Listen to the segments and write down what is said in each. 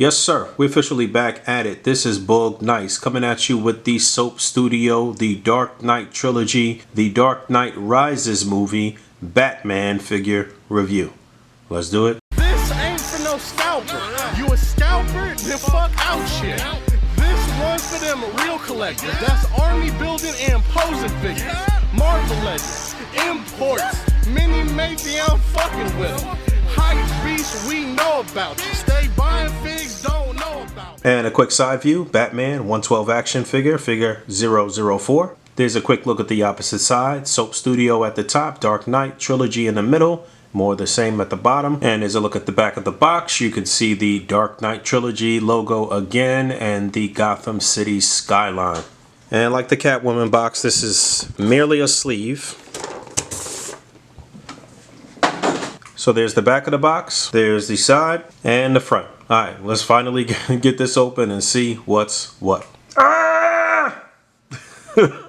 Yes, sir. We're officially back at it. This is Boog Nice coming at you with the Soap Studio, the Dark Knight Trilogy, the Dark Knight Rises movie, Batman figure review. Let's do it. This ain't for no scalper. You a scalper? Then fuck out shit. This one's for them real collectors. That's army building and posing figures. Marvel Legends, imports, mini matey, I'm fucking with them. Hype beast, we know about you. Stay buying figs, don't know about you. And a quick side view, Batman 112 action figure, figure 004. There's a quick look at the opposite side, Soap Studio at the top, Dark Knight Trilogy in the middle, more the same at the bottom. And as a look at the back of the box, you can see the Dark Knight Trilogy logo again and the Gotham City skyline. And like the Catwoman box, this is merely a sleeve. So there's the back of the box, there's the side, and the front. Alright, let's finally get this open and see what's what. Ah! I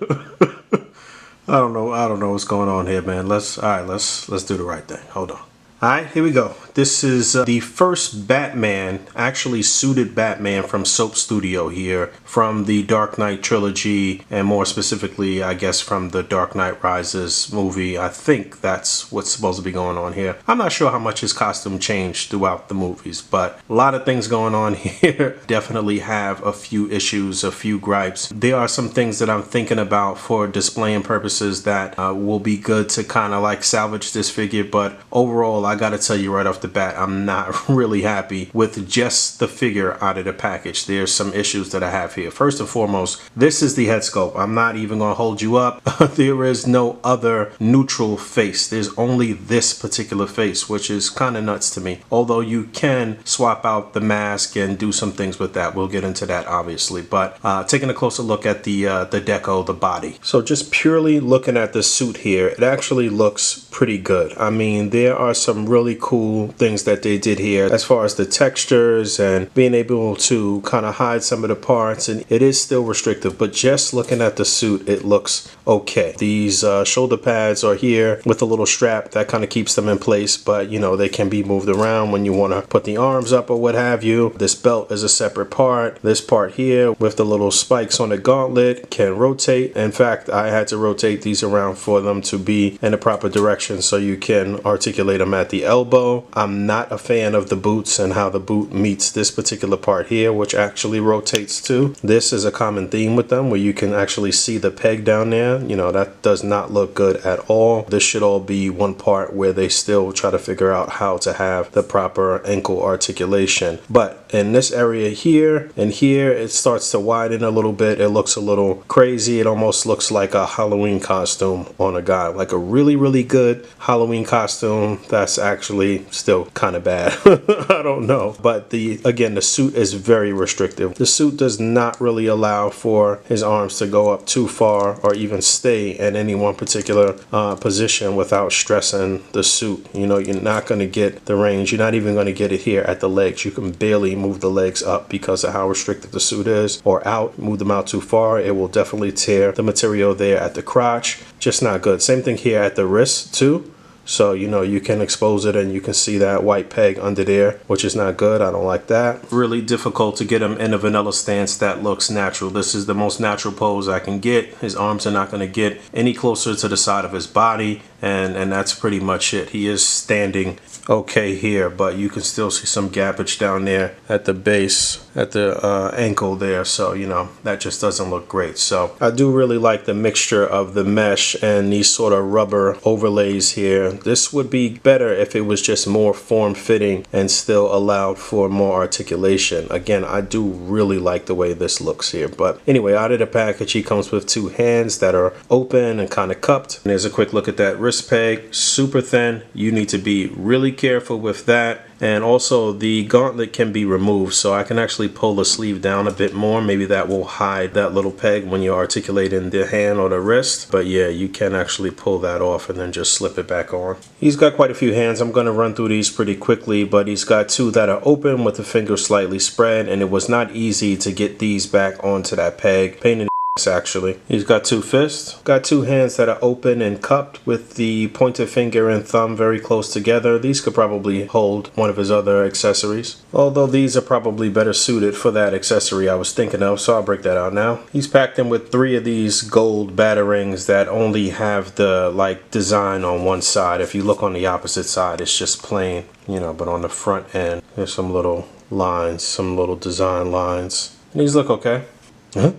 don't know what's going on here, man. Let's do the right thing. Hold on. Alright, here we go. This is the first Batman, actually suited Batman from Soap Studio here, from the Dark Knight Trilogy, and more specifically, I guess, from the Dark Knight Rises movie. I think that's what's supposed to be going on here. I'm not sure how much his costume changed throughout the movies, but a lot of things going on here. Definitely have a few issues, a few gripes. There are some things that I'm thinking about for displaying purposes that will be good to kind of like salvage this figure, but overall, I gotta tell you right off the bat, I'm not really happy with just the figure out of the package. There's some issues that I have here. First and foremost, this is the head sculpt. I'm not even gonna hold you up. There is no other neutral face. There's only this particular face, which is kind of nuts to me. Although you can swap out the mask and do some things with that. We'll get into that obviously. But taking a closer look at the deco, the body. So just purely looking at the suit here, it actually looks pretty good. I mean, there are some really cool things that they did here as far as the textures and being able to kind of hide some of the parts, and it is still restrictive, but just looking at the suit, it looks okay. These shoulder pads are here with a little strap that kind of keeps them in place, but you know, they can be moved around when you want to put the arms up or what have you. This belt is a separate part. This part here with the little spikes on the gauntlet can rotate. In fact, I had to rotate these around for them to be in the proper direction so you can articulate them at the elbow. I'm not a fan of the boots and how the boot meets this particular part here, which actually rotates too. This is a common theme with them where you can actually see the peg down there. You know, that does not look good at all. This should all be one part where they still try to figure out how to have the proper ankle articulation. But in this area here and here, it starts to widen a little bit. It looks a little crazy. It almost looks like a Halloween costume on a guy, like a really, really good Halloween costume that's actually still kind of bad. I don't know. But again, the suit is very restrictive. The suit does not really allow for his arms to go up too far or even stay in any one particular position without stressing the suit. You know, you're not going to get the range. You're not even going to get it here at the legs. You can barely move the legs up because of how restricted the suit is, or out. Move them out too far, it will definitely tear the material there at the crotch. Just not good. Same thing here at the wrist too. So, you know, you can expose it and you can see that white peg under there, which is not good. I don't like that. Really difficult to get him in a vanilla stance that looks natural. This is the most natural pose I can get. His arms are not going to get any closer to the side of his body. And that's pretty much it. He is standing okay here, but you can still see some gappage down there at the base, at the ankle there. So, you know, that just doesn't look great. So I do really like the mixture of the mesh and these sort of rubber overlays here. This would be better if it was just more form-fitting and still allowed for more articulation. Again, I do really like the way this looks here. But anyway, out of the package, he comes with two hands that are open and kind of cupped. And there's a quick look at that wrist peg, super thin. You need to be really careful with that. And also the gauntlet can be removed, so I can actually pull the sleeve down a bit more. Maybe that will hide that little peg when you're articulating the hand or the wrist. But yeah, you can actually pull that off and then just slip it back on. He's got quite a few hands. I'm going to run through these pretty quickly, but he's got two that are open with the fingers slightly spread, and it was not easy to get these back onto that peg. Pain in the actually. He's got 2 fists, got 2 hands that are open and cupped with the pointer finger and thumb very close together. These could probably hold one of his other accessories, although these are probably better suited for that accessory I was thinking of, so I'll break that out now. He's packed in with 3 of these gold Batarangs that only have the like design on one side. If you look on the opposite side, it's just plain, you know, but on the front end there's some little lines, some little design lines. And these look okay. Huh?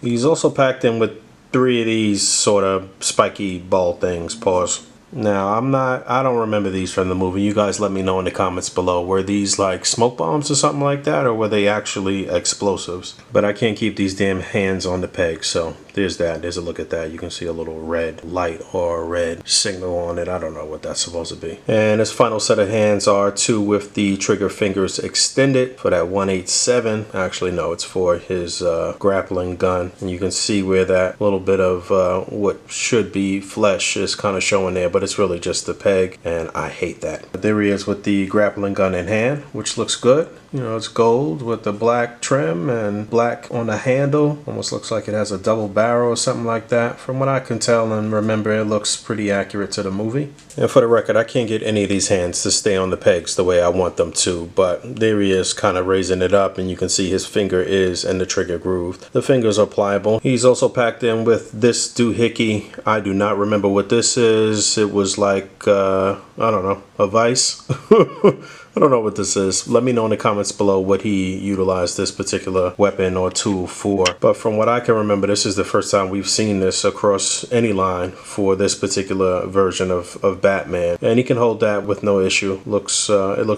He's also packed in with 3 of these sort of spiky ball things. Pause. Now, I don't remember these from the movie. You guys let me know in the comments below. Were these like smoke bombs or something like that, or were they actually explosives? But I can't keep these damn hands on the peg, so there's that. There's a look at that. You can see a little red light or a red signal on it. I don't know what that's supposed to be. And his final set of hands are 2 with the trigger fingers extended for that 187. Actually, no, it's for his grappling gun. And you can see where that little bit of what should be flesh is kind of showing there, but it's really just the peg, and I hate that. But there he is with the grappling gun in hand, which looks good. You know, it's gold with the black trim and black on the handle. Almost looks like it has a double barrel or something like that. From what I can tell and remember, it looks pretty accurate to the movie. And for the record, I can't get any of these hands to stay on the pegs the way I want them to, but there he is kind of raising it up, and you can see his finger is in the trigger groove. The fingers are pliable. He's also packed in with this doohickey. I do not remember what this is. It was like, I don't know, a vice? I don't know what this is. Let me know in the comments below what he utilized this particular weapon or tool for. But from what I can remember, this is the first time we've seen this across any line for this particular version of Batman. And he can hold that with no issue. It looks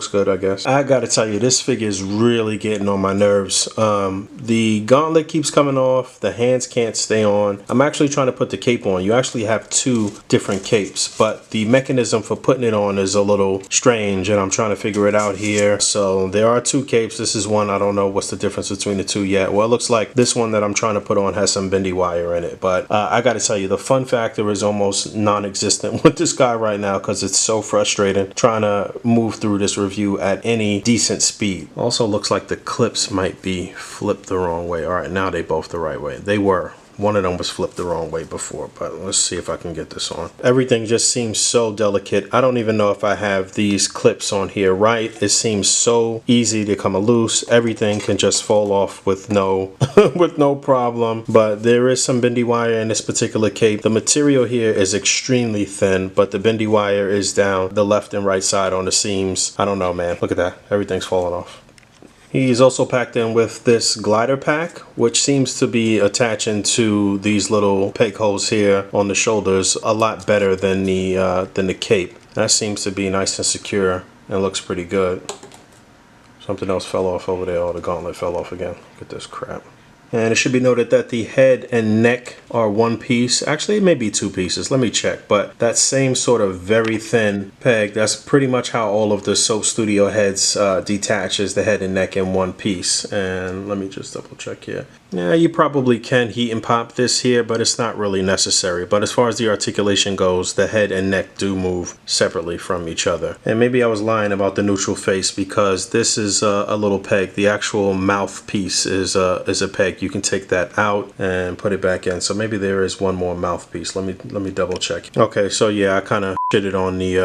good, I guess. I gotta tell you, this figure is really getting on my nerves. The gauntlet keeps coming off. The hands can't stay on. I'm actually trying to put the cape on. You actually have 2 different capes, but the mechanism for putting it on is a little strange, and I'm trying to figure it out here. So there are 2 capes. This is one. I don't know what's the difference between the 2 yet. Well, it looks like this one that I'm trying to put on has some bendy wire in it, but I gotta tell you, the fun factor is almost non-existent with this guy right now, because it's so frustrating trying to move through this review at any decent speed. Also looks like the clips might be flipped the wrong way. All right, now they both the right way. They were. One of them was flipped the wrong way before, but let's see if I can get this on. Everything just seems so delicate. I don't even know if I have these clips on here right. It seems so easy to come loose. Everything can just fall off with no with no problem. But there is some bendy wire in this particular cape. The material here is extremely thin, but the bendy wire is down the left and right side on the seams. I don't know, man. Look at that. Everything's falling off. He's also packed in with this glider pack, which seems to be attaching to these little peg holes here on the shoulders a lot better than the cape. That seems to be nice and secure and looks pretty good. Something else fell off over there. Oh, the gauntlet fell off again. Look at this crap. And it should be noted that the head and neck are 1 piece. Actually, it may be 2 pieces. Let me check. But that same sort of very thin peg, that's pretty much how all of the Soap Studio heads detach, is the head and neck in 1 piece. And let me just double check here. Yeah, you probably can heat and pop this here, but it's not really necessary. But as far as the articulation goes, the head and neck do move separately from each other. And maybe I was lying about the neutral face, because this is a little peg. The actual mouthpiece is a peg. You can take that out and put it back in. So maybe there is one more mouthpiece. Let me double check. Okay, so yeah, I kind of shitted on the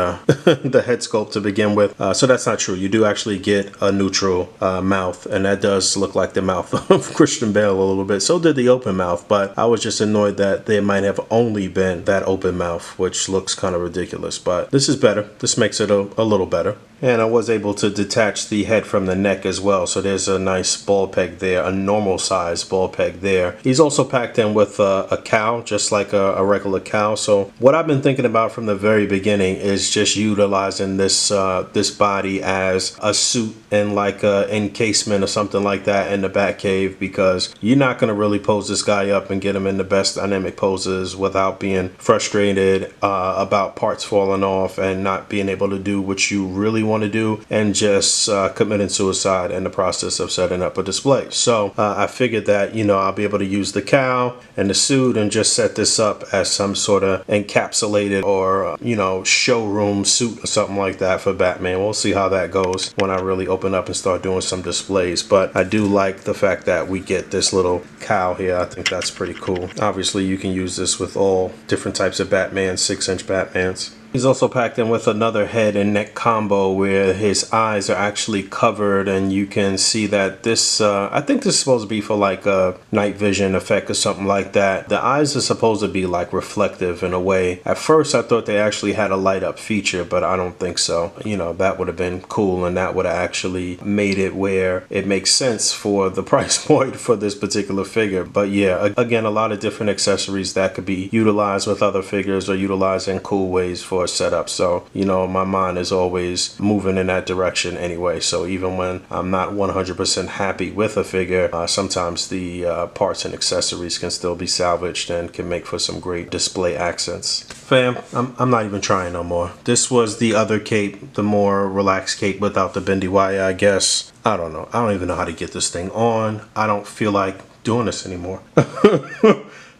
the head sculpt to begin with. So that's not true. You do actually get a neutral mouth, and that does look like the mouth of Christian Bale a little bit. So did the open mouth, but I was just annoyed that there might have only been that open mouth, which looks kind of ridiculous. But this is better. This makes it a little better. And I was able to detach the head from the neck as well. So there's a nice ball peg there, a normal size ball peg there. He's also packed in with a cowl, just like a regular cowl. So what I've been thinking about from the very beginning is just utilizing this this body as a suit and like a encasement or something like that in the Batcave, because you're not going to really pose this guy up and get him in the best dynamic poses without being frustrated about parts falling off and not being able to do what you really want want to do and just committing suicide in the process of setting up a display. So I figured that, you know, I'll be able to use the cowl and the suit and just set this up as some sort of encapsulated or, you know, showroom suit or something like that for Batman. We'll see how that goes when I really open up and start doing some displays. But I do like the fact that we get this little cowl here. I think that's pretty cool. Obviously, you can use this with all different types of Batman, 6-inch Batmans. He's also packed in with another head and neck combo where his eyes are actually covered, and you can see that this, I think this is supposed to be for like a night vision effect or something like that. The eyes are supposed to be like reflective in a way. At first I thought they actually had a light up feature, but I don't think so. You know, that would have been cool, and that would have actually made it where it makes sense for the price point for this particular figure. But yeah, again, a lot of different accessories that could be utilized with other figures or utilized in cool ways for setup. So, you know, my mind is always moving in that direction anyway. So even when I'm not 100% happy with a figure, sometimes the parts and accessories can still be salvaged and can make for some great display accents. Fam, I'm not even trying no more. This was the other cape, the more relaxed cape without the bendy wire, I guess. I don't know. I don't even know how to get this thing on. I don't feel like doing this anymore.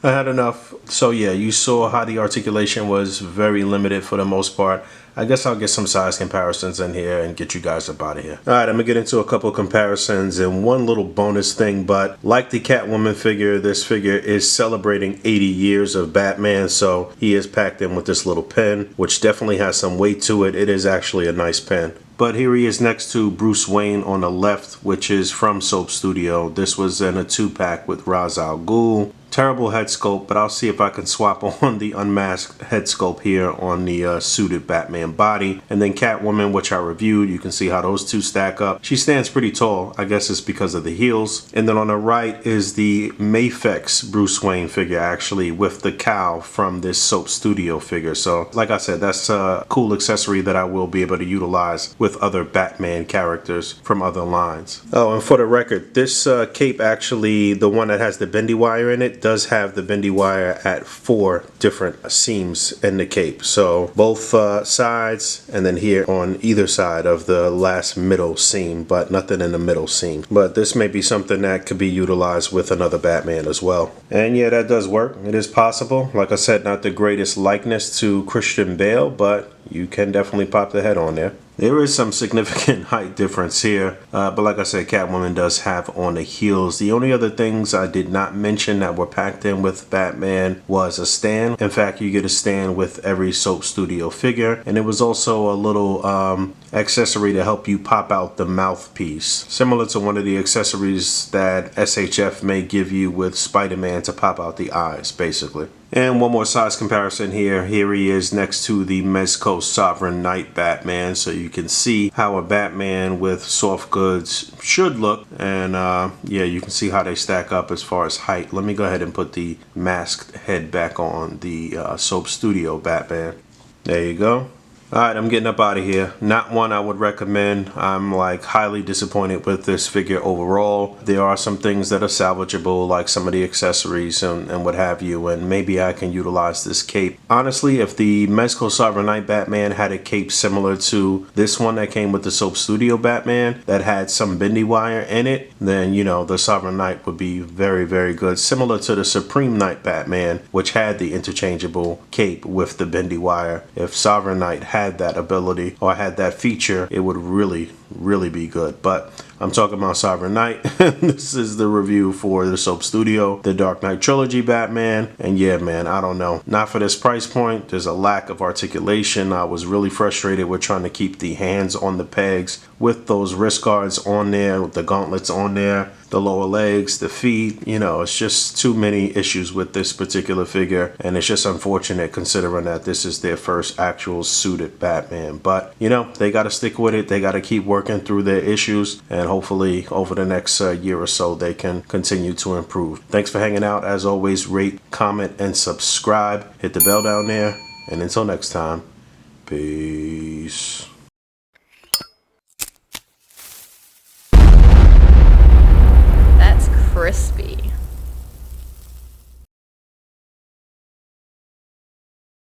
I had enough. So yeah, you saw how the articulation was very limited for the most part. I guess I'll get some size comparisons in here and get you guys up out of here. Alright, I'm gonna get into a couple comparisons and one little bonus thing, but like the Catwoman figure, this figure is celebrating 80 years of Batman, so he is packed in with this little pen, which definitely has some weight to it. It is actually a nice pen. But here he is next to Bruce Wayne on the left, which is from Soap Studio. This was in a 2-pack with Ra's al Ghul. Terrible head sculpt, but I'll see if I can swap on the unmasked head sculpt here on the suited Batman body. And then Catwoman, which I reviewed, you can see how those two stack up. She stands pretty tall. I guess it's because of the heels. And then on the right is the Mafex Bruce Wayne figure, actually, with the cowl from this Soap Studio figure. So, like I said, that's a cool accessory that I will be able to utilize with other Batman characters from other lines. Oh, and for the record, this cape, actually, the one that has the bendy wire in it, does have the bendy wire at 4 different seams in the cape. So both sides, and then here on either side of the last middle seam, but nothing in the middle seam. But this may be something that could be utilized with another Batman as well. And yeah, that does work. It is possible. Like I said, not the greatest likeness to Christian Bale, but you can definitely pop the head on there. There is some significant height difference here, but like I said, Catwoman does have on the heels. The only other things I did not mention that were packed in with Batman was a stand. In fact, you get a stand with every Soap Studio figure, and it was also a little accessory to help you pop out the mouthpiece, similar to one of the accessories that SHF may give you with Spider-Man to pop out the eyes, basically. And one more size comparison here. Here he is next to the Mezco Sovereign Knight Batman, so you can see how a Batman with soft goods should look. And yeah, you can see how they stack up as far as height. Let me go ahead and put the masked head back on the Soap Studio Batman. There you go. Alright, I'm getting up out of here. Not one I would recommend. I'm like highly disappointed with this figure overall. There are some things that are salvageable, like some of the accessories and what have you, and maybe I can utilize this cape. Honestly, if the Mezco Sovereign Knight Batman had a cape similar to this one that came with the Soap Studio Batman that had some bendy wire in it, then, you know, the Sovereign Knight would be very, very good. Similar to the Supreme Knight Batman, which had the interchangeable cape with the bendy wire. If Sovereign Knight had that ability or had that feature, it would really be good. But I'm talking about Sovereign Knight. This is the review for the Soap Studio, the Dark Knight Trilogy Batman. And yeah, man, I don't know. Not for this price point. There's a lack of articulation. I was really frustrated with trying to keep the hands on the pegs with those wrist guards on there, with the gauntlets on there, the lower legs, the feet. You know, it's just too many issues with this particular figure, and it's just unfortunate considering that this is their first actual suited Batman. But you know, they got to stick with it. They got to keep working through their issues, and hopefully over the next year or so they can continue to improve. Thanks for hanging out. As always, rate, comment, and subscribe. Hit the bell down there, and until next time, peace.